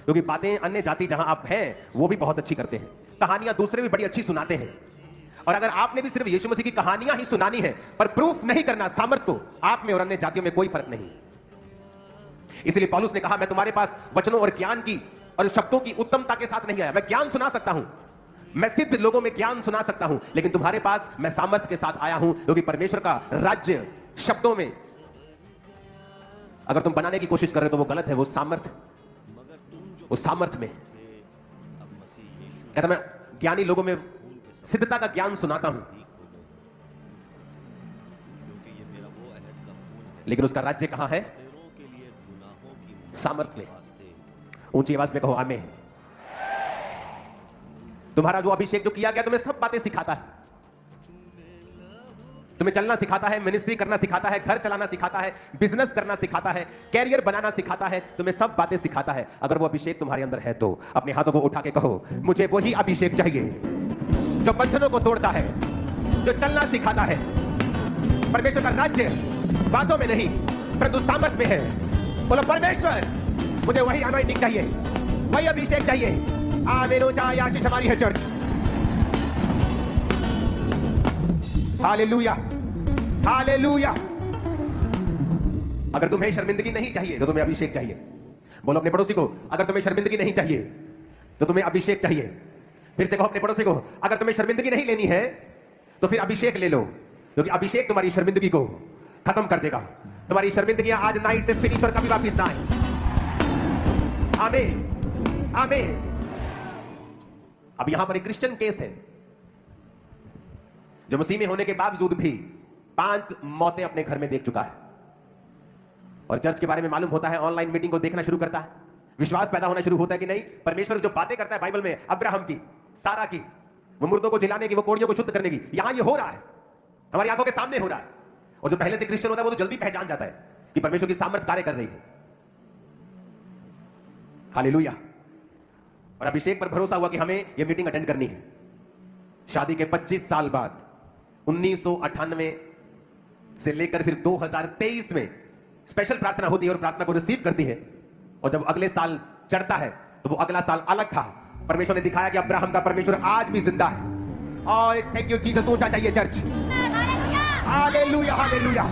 क्योंकि बातें अन्य जाति जहां आप हैं वो भी बहुत अच्छी करते हैं, कहानियां दूसरे भी बड़ी अच्छी सुनाते हैं। और अगर आपने भी सिर्फ यीशु मसीह की कहानियां ही सुनानी है पर प्रूफ नहीं करना सामर्थ को, आप में और अन्य जातियों में कोई फर्क नहीं। इसलिए पौलुस ने कहा, मैं तुम्हारे पास वचनों और ज्ञान की और शब्दों की उत्तमता के साथ नहीं आया। मैं ज्ञान सुना सकता हूं, मैं सिद्ध लोगों में ज्ञान सुना सकता हूं, लेकिन तुम्हारे पास मैं सामर्थ के साथ आया हूं, क्योंकि परमेश्वर का राज्य शब्दों में अगर तुम बनाने की कोशिश कर रहे हो तो वो गलत है। वो सामर्थ में कहता, मैं ज्ञानी लोगों में सिद्धता का ज्ञान सुनाता हूं, लेकिन उसका राज्य कहां है? सामर्थ में। ऊंची आवाज में कहो आमीन। तुम्हारा जो अभिषेक जो किया गया, तुम्हें सब बातें सिखाता है, तुम्हें चलना सिखाता है, मिनिस्ट्री करना सिखाता है, घर चलाना सिखाता है, बिजनेस करना सिखाता है, कैरियर बनाना सिखाता है, तुम्हें सब बातें सिखाता है। अगर वो अभिषेक तुम्हारे अंदर है तो अपने हाथों को उठा के कहो, मुझे वही अभिषेक चाहिए जो बंधनों को तोड़ता है, जो चलना सिखाता है। परमेश्वर का राज्य बातों में नहीं परंतु सामर्थ में है। बोलो, परमेश्वर मुझे वही अनॉइंटिंग चाहिए, वही अभिषेक चाहिए। आमीन। ऊंचा आशीष हमारी है चर्च। Hallelujah, hallelujah. अगर तुम्हें शर्मिंदगी नहीं चाहिए तो तुम्हें अभिषेक चाहिए। बोलो अपने पड़ोसी को, अगर तुम्हें शर्मिंदगी नहीं चाहिए तो तुम्हें अभिषेक चाहिए। फिर से कहो अपने पड़ोसी को, अगर तुम्हें शर्मिंदगी नहीं लेनी है तो फिर अभिषेक ले लो, क्योंकि अभिषेक तुम्हारी शर्मिंदगी को खत्म कर देगा। तुम्हारी शर्मिंदगियां आज नाइट से फिनिश और कभी वापिस ना आए। आमीन, आमीन। अब यहां पर एक क्रिश्चियन केस है जो मसीह में होने के बावजूद भी 5 मौतें अपने घर में देख चुका है, और चर्च के बारे में मालूम होता है, ऑनलाइन मीटिंग को देखना शुरू करता है, विश्वास पैदा होना शुरू होता है कि नहीं, परमेश्वर जो बातें करता है बाइबल में, अब्राहम की, सारा की, वो मुर्दों को जिलाने की, वो कोड़ियों को शुद्ध करने की, यहां ये हो रहा है, हमारी आंखों के सामने हो रहा है। और जो पहले से क्रिश्चियन होता है वो तो जल्दी पहचान जाता है कि परमेश्वर की सामर्थ कार्य कर रही है। हालेलुया। और अभिषेक पर भरोसा हुआ कि हमें यह मीटिंग अटेंड करनी है। शादी के 25 साल बाद 1998 से लेकर फिर 2023 में स्पेशल प्रार्थना होती है और प्रार्थना को रिसीव करती है, और जब अगले साल चढ़ता है तो वो अगला साल अलग था। परमेश्वर ने दिखाया कि अब्राहम का परमेश्वर आज भी जिंदा है। और थैंक यू जीसस। ऊंचा चाहिए चर्च। Hallelujah, hallelujah.